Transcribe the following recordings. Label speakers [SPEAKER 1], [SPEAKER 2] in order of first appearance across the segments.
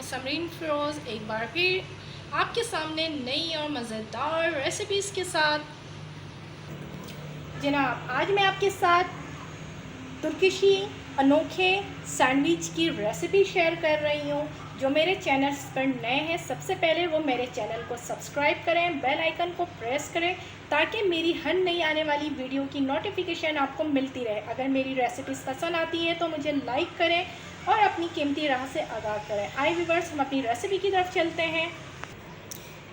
[SPEAKER 1] समरीन फ़िरोज़ एक बार फिर आपके सामने नई और मज़ेदार रेसिपीज़ के साथ। जनाब, आज मैं आपके साथ तुर्किशी अनोखे सैंडविच की रेसिपी शेयर कर रही हूँ। जो मेरे चैनल पर नए हैं, सबसे पहले वो मेरे चैनल को सब्सक्राइब करें, बेल आइकन को प्रेस करें ताकि मेरी हर नई आने वाली वीडियो की नोटिफिकेशन आपको मिलती रहे। अगर मेरी रेसिपीज़ पसंद आती है तो मुझे लाइक करें और अपनी कीमती राह से आगाह करें। आइए व्यूअर्स, हम अपनी रेसिपी की तरफ चलते हैं।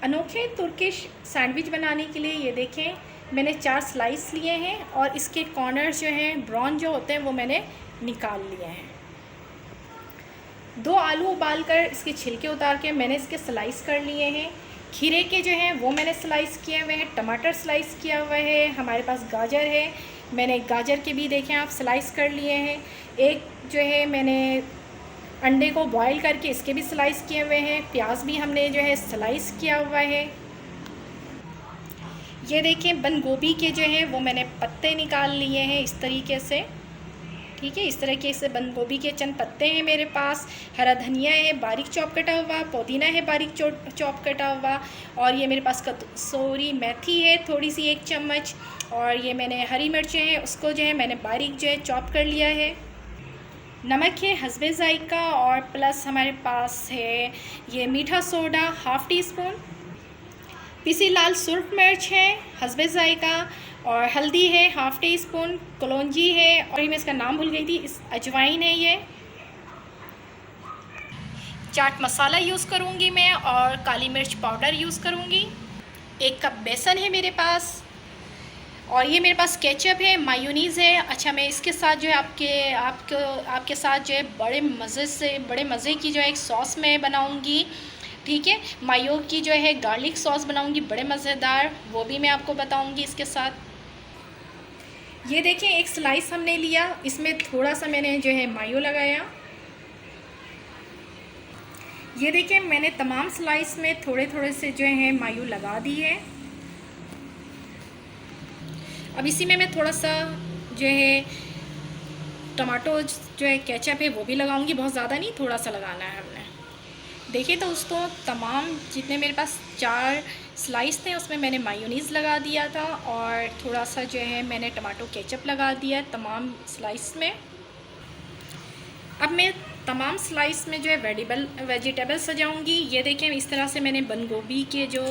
[SPEAKER 1] अनोखे तुर्किश सैंडविच बनाने के लिए ये देखें, मैंने 4 स्लाइस लिए हैं और इसके कॉर्नर्स जो हैं, ब्राउन जो होते हैं, वो मैंने निकाल लिए हैं। 2 आलू उबालकर इसके छिलके उतार के मैंने इसके स्लाइस कर लिए हैं। खीरे के जो हैं वो मैंने स्लाइस किए हुए हैं। टमाटर स्लाइस किया हुआ है। हमारे पास गाजर है, मैंने गाजर के भी देखें आप स्लाइस कर लिए हैं। एक जो है मैंने अंडे को बॉईल करके इसके भी स्लाइस किए हुए हैं। प्याज भी हमने जो है स्लाइस किया हुआ है। ये देखें, बंद गोभी के जो हैं वो मैंने पत्ते निकाल लिए हैं इस तरीके से। ठीक है, इस तरीके से बंद गोभी के चंद पत्ते हैं मेरे पास। हरा धनिया है बारीक चॉप कटा हुआ, पुदीना है बारीक चॉप कटा हुआ, और ये मेरे पास कसूरी मेथी है थोड़ी सी 1 चम्मच, और ये मैंने हरी मिर्चें हैं उसको जो है मैंने बारीक जो है चॉप कर लिया है। नमक है हस्बे ज़ायका, और प्लस हमारे पास है ये मीठा सोडा 1/2 टीस्पून, पिसी लाल सुर्ख मिर्च है हस्बे ज़ायका, और हल्दी है 1/2 टीस्पून, कलौंजी है, और मैं इसका नाम भूल गई थी, इस अजवाइन है ये। चाट मसाला यूज़ करूँगी मैं, और काली मिर्च पाउडर यूज़ करूँगी। 1 कप बेसन है मेरे पास, और ये मेरे पास केचप है, मायोनीज़ है। अच्छा, मैं इसके साथ जो है आपके साथ जो है बड़े मज़े की जो है एक सॉस मैं बनाऊँगी। ठीक है, मायो की जो है गार्लिक सॉस बनाऊँगी, बड़े मज़ेदार, वो भी मैं आपको बताऊँगी इसके साथ। ये देखें, एक स्लाइस हमने लिया, इसमें थोड़ा सा मैंने जो है मायो लगाया। ये देखें, मैंने तमाम स्लाइस में थोड़े थोड़े से जो है मायो लगा दी है। अब इसी में मैं थोड़ा सा जो है टमाटो जो है केचप है वो भी लगाऊंगी, बहुत ज़्यादा नहीं, थोड़ा सा लगाना है हमने। देखिए तो दोस्तों, तमाम जितने मेरे पास 4 स्लाइस थे उसमें मैंने मायोनीज़ लगा दिया था, और थोड़ा सा जो है मैंने टमाटो केचप लगा दिया तमाम स्लाइस में। अब मैं तमाम स्लाइस में जो है वेजिटेबल सजाऊंगी। ये देखें, इस तरह से मैंने बंद गोभी के जो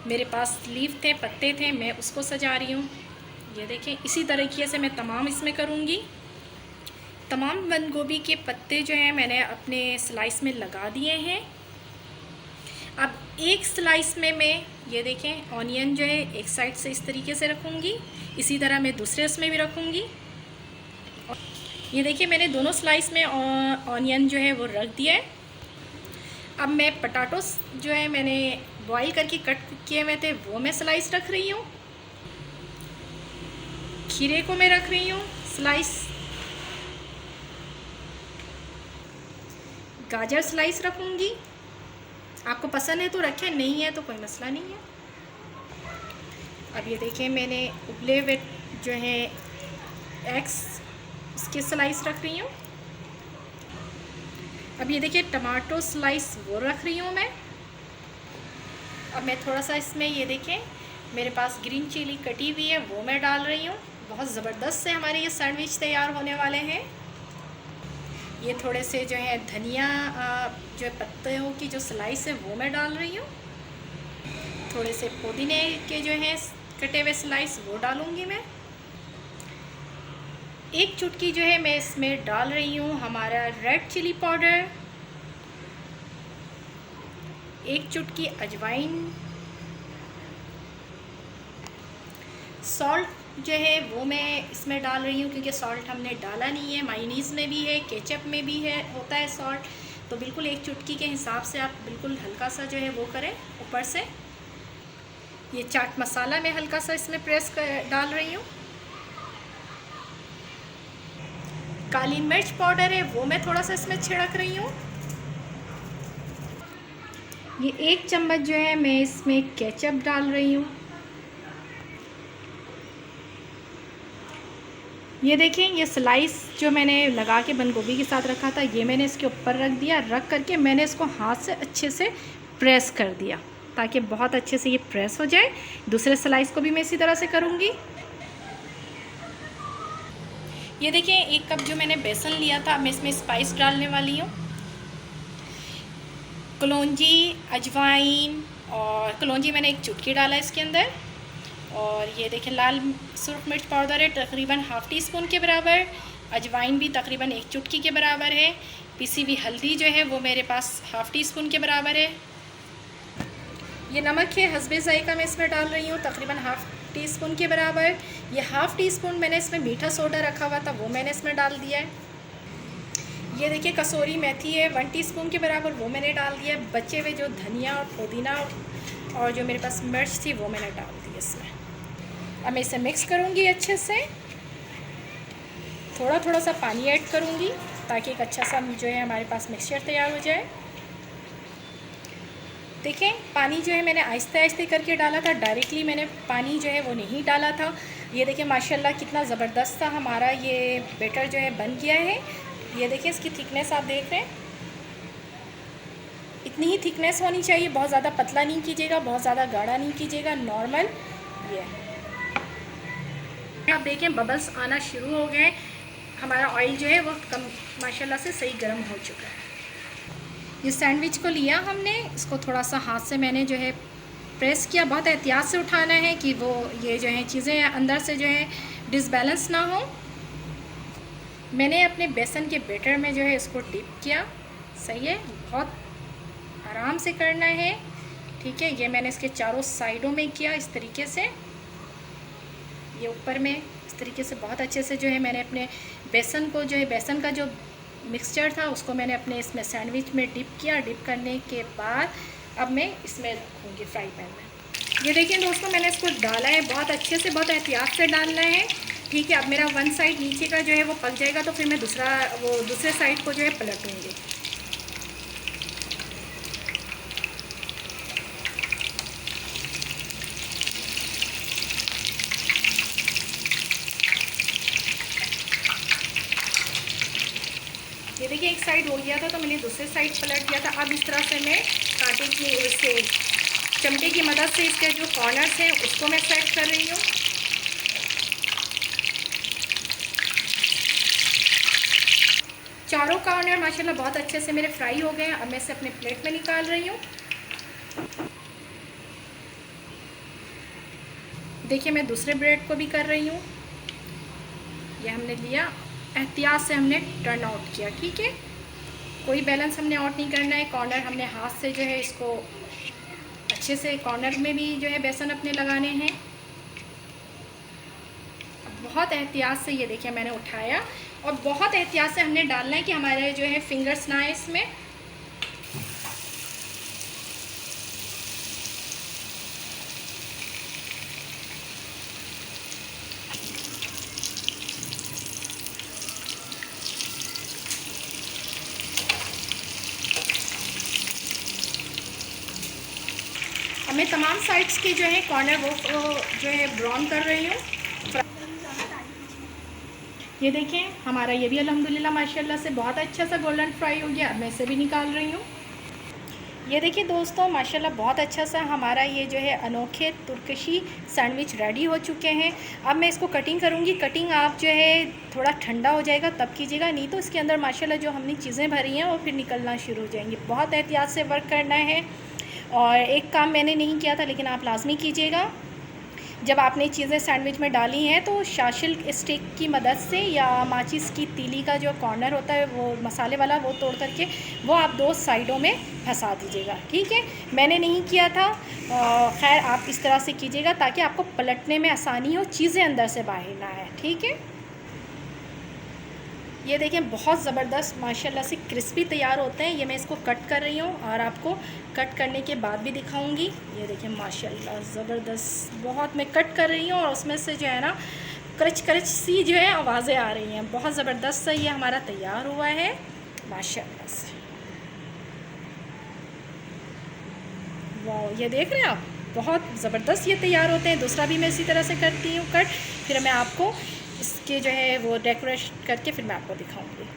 [SPEAKER 1] मेरे पास लीफ थे, पत्ते थे, मैं उसको सजा रही हूँ। ये देखें, इसी तरीके से मैं तमाम इसमें करूँगी। तमाम बंद गोभी के पत्ते जो हैं मैंने अपने स्लाइस में लगा दिए हैं। अब एक स्लाइस में मैं ये देखें ऑनियन जो है एक साइड से इस तरीके से रखूँगी, इसी तरह मैं दूसरे उसमें भी रखूँगी। ये देखिए, मैंने दोनों स्लाइस में ऑनियन जो है वो रख दिया है। अब मैं पटाटोस जो है मैंने बॉईल करके कट किए हुए थे वो मैं स्लाइस रख रही हूँ। खीरे को मैं रख रही हूँ स्लाइस, गाजर स्लाइस रखूँगी। आपको पसंद है तो रखें, नहीं है तो कोई मसला नहीं है। अब ये देखें, मैंने उबले हुए जो है एग्स इसके स्लाइस रख रही हूँ। अब ये देखिए, टमाटो स्लाइस वो रख रही हूँ मैं। अब मैं थोड़ा सा इसमें ये देखें मेरे पास ग्रीन चिली कटी हुई है वो मैं डाल रही हूँ। बहुत ज़बरदस्त से हमारे ये सैंडविच तैयार होने वाले हैं। ये थोड़े से जो है धनिया जो पत्तों की जो स्लाइस है वो मैं डाल रही हूँ। थोड़े से पुदीने के जो हैं कटे हुए स्लाइस वो डालूँगी मैं। 1 चुटकी जो है मैं इसमें डाल रही हूँ हमारा रेड चिली पाउडर, 1 चुटकी अजवाइन, सॉल्ट जो है वो मैं इसमें डाल रही हूँ क्योंकि सॉल्ट हमने डाला नहीं है, मायोनीज़ में भी है, केचप में भी है, होता है सॉल्ट, तो बिल्कुल 1 चुटकी के हिसाब से आप बिल्कुल हल्का सा जो है वो करें ऊपर से। ये चाट मसाला मैं हल्का सा इसमें डाल रही हूँ। काली मिर्च पाउडर है वो मैं थोड़ा सा इसमें छिड़क रही हूँ। ये 1 चम्मच जो है मैं इसमें केचप डाल रही हूँ। ये देखें, ये स्लाइस जो मैंने लगा के बंद गोभी के साथ रखा था, ये मैंने इसके ऊपर रख दिया। रख करके मैंने इसको हाथ से अच्छे से प्रेस कर दिया ताकि बहुत अच्छे से ये प्रेस हो जाए। दूसरे स्लाइस को भी मैं इसी तरह से करूँगी। ये देखें, 1 कप जो मैंने बेसन लिया था, मैं इसमें स्पाइस डालने वाली हूँ। कलौंजी, अजवाइन, और कलौंजी मैंने 1 चुटकी डाला इसके अंदर। और ये देखें, लाल सुर्ख मिर्च पाउडर है तकरीबन ½ टीस्पून के बराबर। अजवाइन भी तकरीबन 1 चुटकी के बराबर है। पिसी हुई हल्दी जो है वो मेरे पास ½ टीस्पून के बराबर है। ये नमक है, हस्बे ज़ायका मैं इसमें डाल रही हूँ तकरीबन ½ टीस्पून के बराबर। ये ½ टीस्पून मैंने इसमें मीठा सोडा रखा हुआ था, वो मैंने इसमें डाल दिया है। ये देखिए, कसूरी मेथी है 1 टीस्पून के बराबर, वो मैंने डाल दिया। बचे हुए जो धनिया और पुदीना और जो मेरे पास मिर्च थी वो मैंने डाल दी इसमें। अब मैं इसे मिक्स करूँगी अच्छे से। थोड़ा थोड़ा सा पानी ऐड करूँगी ताकि एक अच्छा सा जो है हमारे पास मिक्सचर तैयार हो जाए। देखें, पानी जो है मैंने आहिस्ते आहिस्ते करके डाला था, डायरेक्टली मैंने पानी जो है वो नहीं डाला था। ये देखिए माशाल्लाह कितना ज़बरदस्त सा हमारा ये बैटर जो है बन गया है। ये देखिए, इसकी थिकनेस आप देख रहे हैं, इतनी ही थिकनेस होनी चाहिए। बहुत ज़्यादा पतला नहीं कीजिएगा, बहुत ज़्यादा गाढ़ा नहीं कीजिएगा, नॉर्मल। ये आप देखें, बबल्स आना शुरू हो गए। हमारा ऑयल जो है वो कम माशाल्लाह से सही गर्म हो चुका है। ये सैंडविच को लिया हमने, इसको थोड़ा सा हाथ से मैंने जो है प्रेस किया। बहुत एहतियात से उठाना है कि वो ये जो है चीज़ें अंदर से जो है डिसबैलेंस ना हो। मैंने अपने बेसन के बैटर में जो है इसको डिप किया। सही है, बहुत आराम से करना है, ठीक है। ये मैंने इसके चारों साइडों में किया इस तरीके से। ये ऊपर में इस तरीके से बहुत अच्छे से जो है मैंने अपने बेसन को जो है, बेसन का जो मिक्सचर था उसको मैंने अपने इसमें सैंडविच में डिप किया। डिप करने के बाद अब मैं इसमें रखूँगी फ्राई पैन में। ये देखिए दोस्तों, मैंने इसको डाला है बहुत अच्छे से, बहुत एहतियात से डालना है, ठीक है। अब मेरा 1 साइड नीचे का जो है वो पक जाएगा तो फिर मैं दूसरे साइड को जो है पलटूँगी। ये देखिए, एक साइड हो गया था तो मैंने दूसरे साइड पलट दिया था। अब इस तरह से मैं कांटे की इससे चमटे की मदद से इसके जो कॉर्नर्स हैं उसको मैं सेट कर रही हूँ। चारों कॉर्नर माशाल्लाह बहुत अच्छे से मेरे फ्राई हो गए हैं। अब मैं इसे अपने प्लेट में निकाल रही हूँ। देखिए, मैं दूसरे ब्रेड को भी कर रही हूँ। ये हमने लिया, एहतियात से हमने टर्न आउट किया, ठीक है। कोई बैलेंस हमने आउट नहीं करना है। कॉर्नर हमने हाथ से जो है इसको अच्छे से कॉर्नर में भी जो है बेसन अपने लगाने हैं। बहुत एहतियात से ये देखिए मैंने उठाया, और बहुत एहतियात से हमने डालना है कि हमारे जो है फिंगर्स ना आए इसमें। अब मैं तमाम साइड्स के जो है कॉर्नर वो जो है ब्राउन कर रही हूँ। ये देखें, हमारा ये भी अल्हम्दुलिल्लाह माशाल्लाह से बहुत अच्छा सा गोल्डन फ्राई हो गया। अब मैं इसे भी निकाल रही हूँ। ये देखिए दोस्तों, माशाल्लाह बहुत अच्छा सा हमारा ये जो है अनोखे तुर्कशी सैंडविच रेडी हो चुके हैं। अब मैं इसको कटिंग करूँगी। कटिंग आप जो है थोड़ा ठंडा हो जाएगा तब कीजिएगा, नहीं तो इसके अंदर माशाल्लाह जो हमने चीज़ें भरी हैं वो फिर निकलना शुरू हो जाएंगी। बहुत एहतियात से वर्क करना है। और एक काम मैंने नहीं किया था लेकिन आप लाजमी कीजिएगा, जब आपने चीज़ें सैंडविच में डाली हैं तो शाशिल स्टिक की मदद से या माचिस की तीली का जो कॉर्नर होता है वो मसाले वाला, वो तोड़ करके वो आप 2 साइडों में फंसा दीजिएगा, ठीक है। मैंने नहीं किया था, खैर आप इस तरह से कीजिएगा ताकि आपको पलटने में आसानी हो, चीज़ें अंदर से बाहर ना आए, ठीक है। ये देखें, बहुत ज़बरदस्त माशाल्लाह से क्रिस्पी तैयार होते हैं। ये मैं इसको कट कर रही हूँ और आपको कट करने के बाद भी दिखाऊंगी। ये देखें माशाल्लाह ज़बरदस्त, बहुत मैं कट कर रही हूँ और उसमें से जो है ना करच करच सी जो है आवाज़ें आ रही हैं। बहुत ज़बरदस्त सा ये हमारा तैयार हुआ है माशाल्लाह से। वाह, ये देख रहे हैं आप, बहुत ज़बरदस्त ये तैयार होते हैं। दूसरा भी मैं इसी तरह से करती हूँ कट, फिर मैं आपको इसके जो है वो डेकोरेट करके फिर मैं आपको दिखाऊंगी।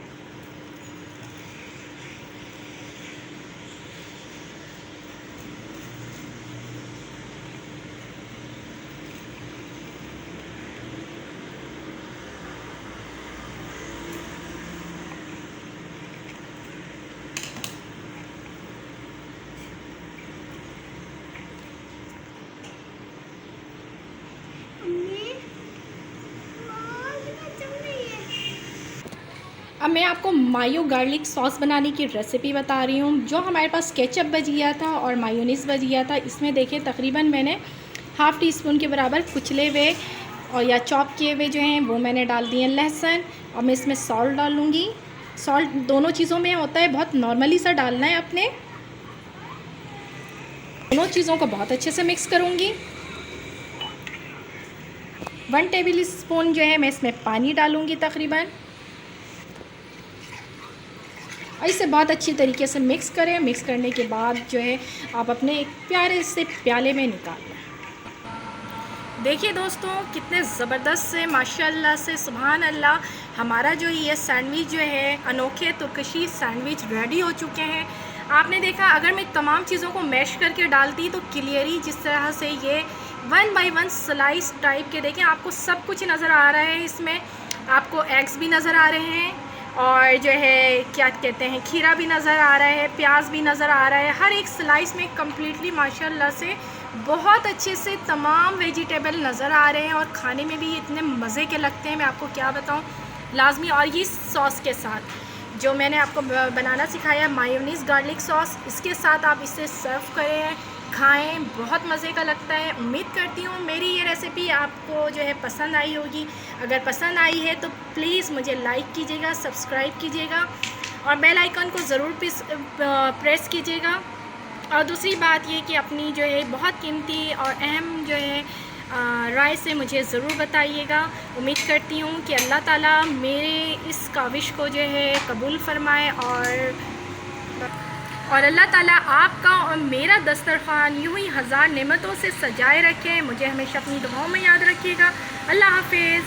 [SPEAKER 1] अब मैं आपको मायो गार्लिक सॉस बनाने की रेसिपी बता रही हूँ। जो हमारे पास केचप बच गया था और मायोनीज़ बच गया था, इसमें देखिए तकरीबन मैंने हाफ़ टी स्पून के बराबर कुचले हुए और या चॉप किए हुए जो हैं वो मैंने डाल दिए लहसुन। और मैं इसमें सॉल्ट डालूँगी। सॉल्ट दोनों चीज़ों में होता है, बहुत नॉर्मली सा डालना है अपने। दोनों चीज़ों को बहुत अच्छे से मिक्स करूँगी। 1 टेबल स्पून जो है मैं इसमें पानी डालूँगी तकरीबन, और इसे बहुत अच्छी तरीके से मिक्स करें। मिक्स करने के बाद जो है आप अपने एक प्यारे से प्याले में निकाल लें। देखिए दोस्तों, कितने ज़बरदस्त से माशाल्लाह से सुभान अल्लाह हमारा जो ये सैंडविच जो है अनोखे तुर्कशी सैंडविच रेडी हो चुके हैं। आपने देखा, अगर मैं तमाम चीज़ों को मैश करके डालती तो क्लियरली जिस तरह से ये 1 बाय 1 स्लाइस टाइप के, देखें आपको सब कुछ नज़र आ रहा है। इसमें आपको एग्स भी नज़र आ रहे हैं और जो है क्या कहते हैं खीरा भी नज़र आ रहा है, प्याज भी नज़र आ रहा है। हर एक स्लाइस में कम्प्लीटली माशाल्लाह से बहुत अच्छे से तमाम वेजिटेबल नज़र आ रहे हैं और खाने में भी इतने मज़े के लगते हैं, मैं आपको क्या बताऊं लाजमी। और ये सॉस के साथ जो मैंने आपको बनाना सिखाया मायोनीज़ गार्लिक सॉस, इसके साथ आप इसे सर्व करें, खाएं, बहुत मज़े का लगता है। उम्मीद करती हूँ मेरी ये रेसिपी आपको जो है पसंद आई होगी। अगर पसंद आई है तो प्लीज़ मुझे लाइक कीजिएगा, सब्सक्राइब कीजिएगा और बेल आइकन को ज़रूर प्रेस कीजिएगा। और दूसरी बात ये कि अपनी जो है बहुत कीमती और अहम जो है राय से मुझे ज़रूर बताइएगा। उम्मीद करती हूँ कि अल्लाह ताला मेरे इस काविश को जो है कबूल फरमाए और अल्लाह ताला आपका और मेरा दस्तरखान यूं ही हज़ार नेमतों से सजाए रखें। मुझे हमेशा अपनी दुआओं में याद रखिएगा। अल्लाह हाफ़िज़।